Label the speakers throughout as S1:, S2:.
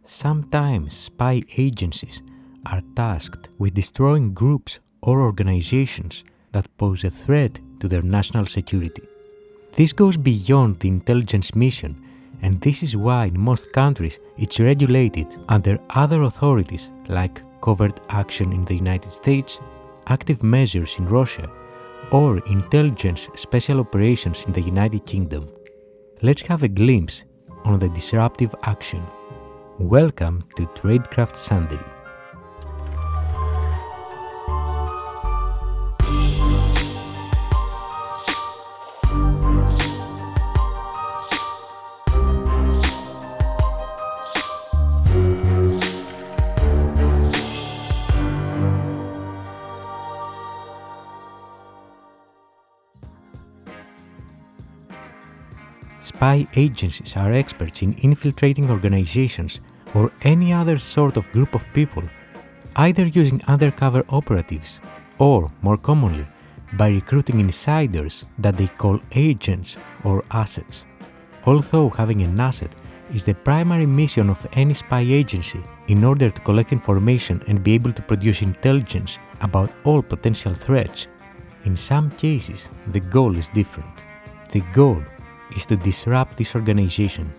S1: Sometimes spy agencies are tasked with destroying groups or organizations that pose a threat to their national security. This goes beyond the intelligence mission, and this is why in most countries it's regulated under other authorities like Covert Action in the United States, Active Measures in Russia, or Intelligence Special Operations in the United Kingdom. Let's have a glimpse on the Disruptive Action. Welcome to Tradecraft Sunday. Spy agencies are experts in infiltrating organizations or any other sort of group of people, either using undercover operatives or, more commonly, by recruiting insiders that they call agents or assets. Although having an asset is the primary mission of any spy agency in order to collect information and be able to produce intelligence about all potential threats, in some cases the goal is different. The goal is to disrupt this organization.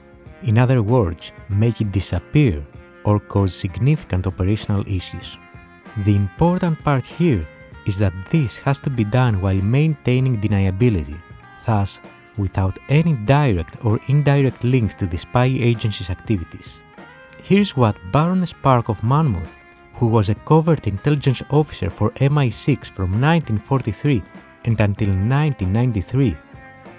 S1: In other words, make it disappear or cause significant operational issues. The important part here is that this has to be done while maintaining deniability, thus without any direct or indirect links to the spy agency's activities. Here's what Baroness Park of Monmouth, who was a covert intelligence officer for MI6 from 1943 and until 1993,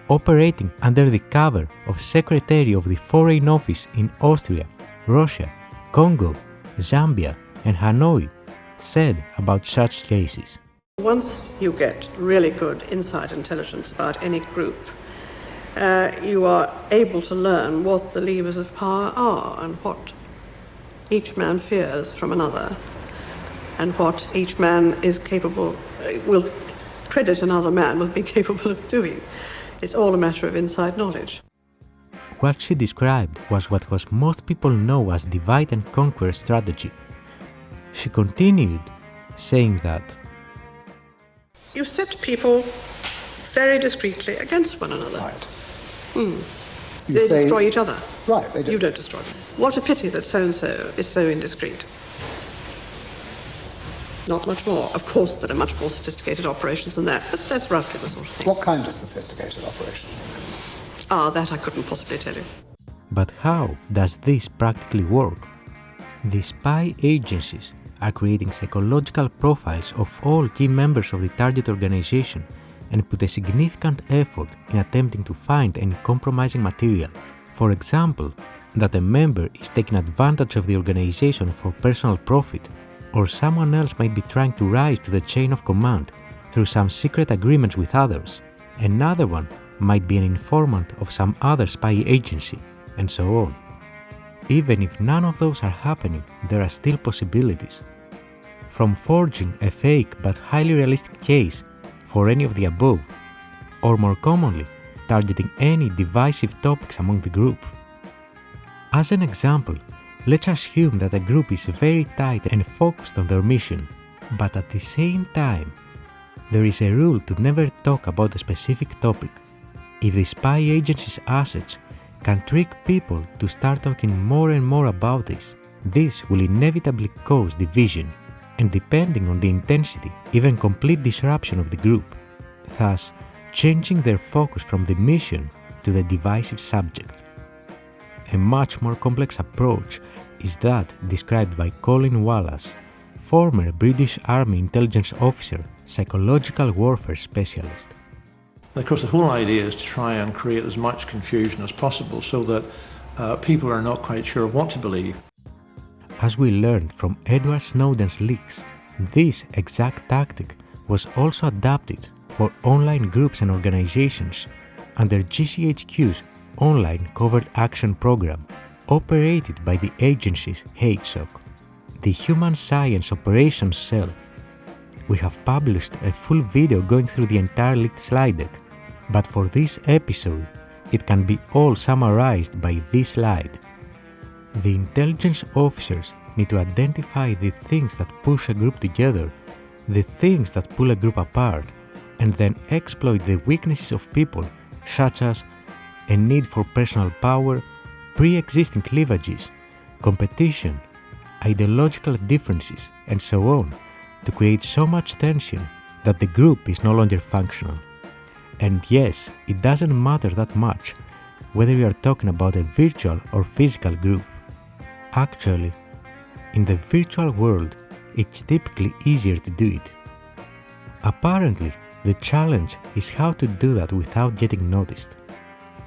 S1: operating under the cover of Secretary of the Foreign Office in Austria, Russia, Congo, Zambia, and Hanoi, said about such cases.
S2: Once you get really good inside intelligence about any group, you are able to learn what the levers of power are and what each man fears from another, and what each man is capable, will credit another man with being capable of doing. It's all a matter of inside knowledge.
S1: What she described was what most people know as divide and conquer strategy. She continued, saying that
S2: you set people very discreetly against one another.
S3: Right.
S2: They destroy each other.
S3: Right, they do.
S2: You don't destroy them. What a pity that so-and-so is so indiscreet. Not much more. Of course, there are much more sophisticated operations than that, but that's roughly the sort of thing.
S3: What kind of sophisticated operations?
S2: That I couldn't possibly tell you.
S1: But how does this practically work? The spy agencies are creating psychological profiles of all key members of the target organization and put a significant effort in attempting to find any compromising material. For example, that a member is taking advantage of the organization for personal profit, or someone else might be trying to rise to the chain of command through some secret agreements with others. Another one might be an informant of some other spy agency, and so on. Even if none of those are happening, there are still possibilities. From forging a fake but highly realistic case for any of the above, or more commonly, targeting any divisive topics among the group. As an example, let's assume that a group is very tight and focused on their mission, but at the same time, there is a rule to never talk about a specific topic. If the spy agency's assets can trick people to start talking more and more about this will inevitably cause division, and depending on the intensity, even complete disruption of the group, thus changing their focus from the mission to the divisive subject. A much more complex approach is that described by Colin Wallace, former British Army intelligence officer, psychological warfare specialist.
S4: Of course, the whole idea is to try and create as much confusion as possible so that people are not quite sure what to believe.
S1: As we learned from Edward Snowden's leaks, this exact tactic was also adapted for online groups and organizations under GCHQ's online Covert Action program, operated by the agency's HSOC, the Human Science Operations Cell. We have published a full video going through the entire leaked slide deck, but for this episode, it can be all summarized by this slide. The intelligence officers need to identify the things that push a group together, the things that pull a group apart, and then exploit the weaknesses of people, such as a need for personal power, pre-existing cleavages, competition, ideological differences, and so on, to create so much tension that the group is no longer functional. And yes, it doesn't matter that much whether you are talking about a virtual or physical group. Actually, in the virtual world, it's typically easier to do it. Apparently, the challenge is how to do that without getting noticed.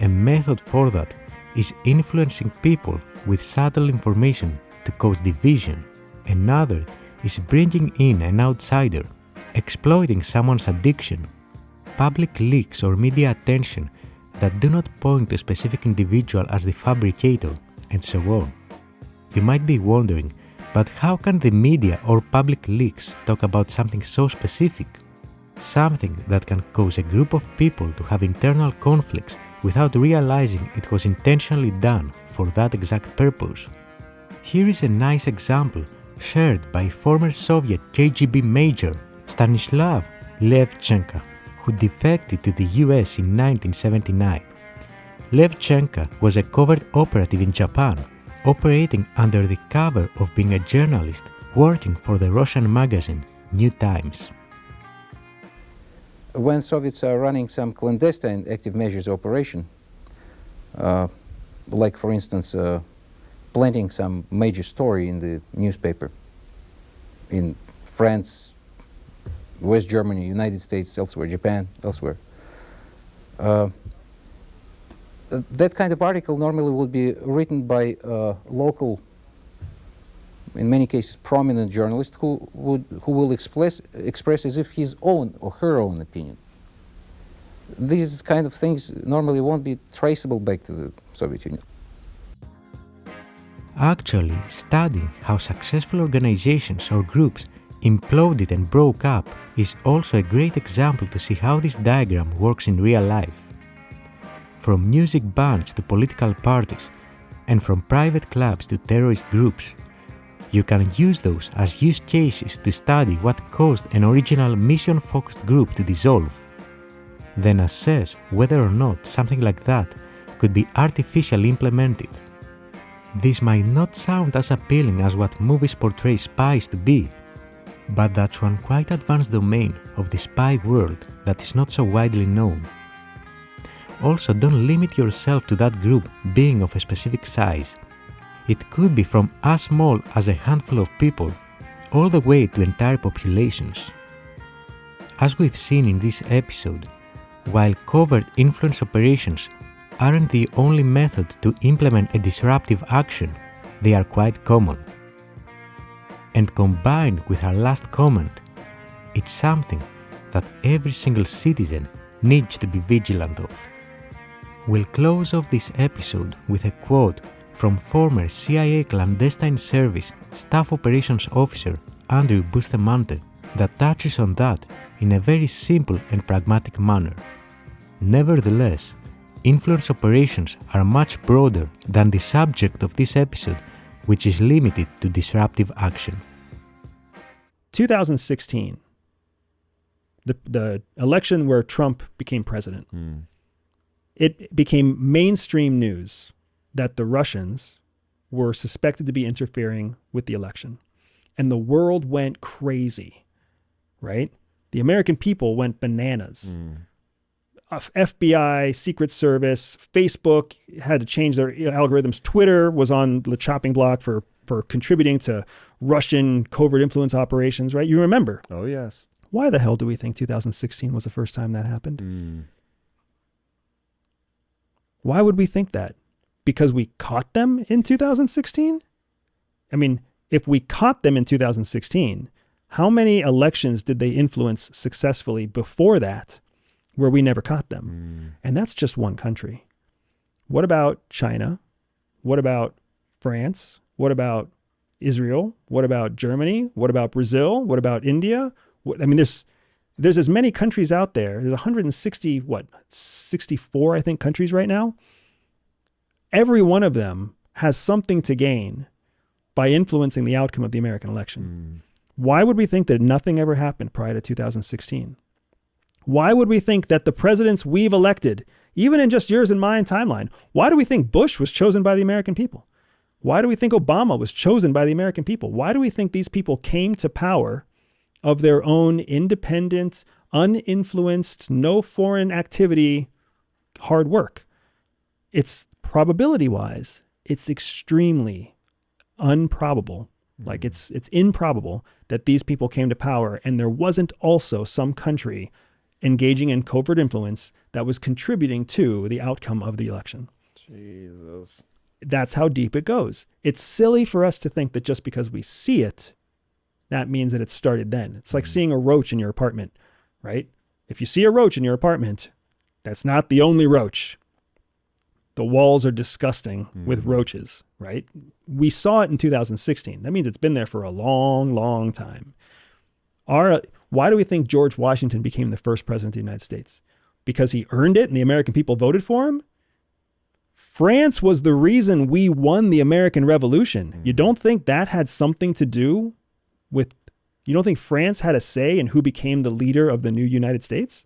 S1: A method for that is influencing people with subtle information to cause division. Another is bringing in an outsider, exploiting someone's addiction, public leaks or media attention that do not point to a specific individual as the fabricator, and so on. You might be wondering, but how can the media or public leaks talk about something so specific? Something that can cause a group of people to have internal conflicts without realizing it was intentionally done for that exact purpose. Here is a nice example shared by former Soviet KGB major Stanislav Levchenko, who defected to the US in 1979. Levchenko was a covert operative in Japan, operating under the cover of being a journalist working for the Russian magazine New Times.
S5: When Soviets are running some clandestine active measures operation, like for instance planting some major story in the newspaper in France, West Germany, United States, elsewhere, Japan, elsewhere. That kind of article normally would be written by local, in many cases, prominent journalist who will express as if his own or her own opinion. These kind of things normally won't be traceable back to the Soviet Union.
S1: Actually, studying how successful organizations or groups imploded and broke up is also a great example to see how this diagram works in real life. From music bands to political parties, and from private clubs to terrorist groups, you can use those as use cases to study what caused an original mission-focused group to dissolve. Then assess whether or not something like that could be artificially implemented. This might not sound as appealing as what movies portray spies to be, but that's one quite advanced domain of the spy world that is not so widely known. Also, don't limit yourself to that group being of a specific size. It could be from as small as a handful of people, all the way to entire populations. As we've seen in this episode, while covert influence operations aren't the only method to implement a disruptive action, they are quite common. And combined with our last comment, it's something that every single citizen needs to be vigilant of. We'll close off this episode with a quote from former CIA clandestine service staff operations officer Andrew Bustamante that touches on that in a very simple and pragmatic manner. Nevertheless, influence operations are much broader than the subject of this episode, which is limited to disruptive action.
S6: 2016, the election where Trump became president. It became mainstream news that the Russians were suspected to be interfering with the election. And the world went crazy, right? The American people went bananas. FBI, Secret Service, Facebook had to change their algorithms. Twitter was on the chopping block for contributing to Russian covert influence operations, right? You remember?
S7: Oh, yes.
S6: Why the hell do we think 2016 was the first time that happened? Why would we think that? Because we caught them in 2016? I mean, if we caught them in 2016, how many elections did they influence successfully before that where we never caught them? And that's just one country. What about China? What about France? What about Israel? What about Germany? What about Brazil? What about India? There's as many countries out there. There's 64, I think, countries right now. Every one of them has something to gain by influencing the outcome of the American election. Why would we think that nothing ever happened prior to 2016? Why would we think that the presidents we've elected, even in just yours and mine timeline, why do we think Bush was chosen by the American people? Why do we think Obama was chosen by the American people? Why do we think these people came to power of their own independent, uninfluenced, no foreign activity, hard work? It's probability-wise, it's extremely improbable. Like it's improbable that these people came to power and there wasn't also some country engaging in covert influence that was contributing to the outcome of the election.
S7: Jesus.
S6: That's how deep it goes. It's silly for us to think that just because we see it, that means that it started then. It's like seeing a roach in your apartment, right? If you see a roach in your apartment, that's not the only roach. The walls are disgusting with roaches, right? We saw it in 2016. That means it's been there for a long, long time. Why do we think George Washington became the first president of the United States? Because he earned it and the American people voted for him? France was the reason we won the American Revolution. You don't think that had something to do with, you don't think France had a say in who became the leader of the new United States?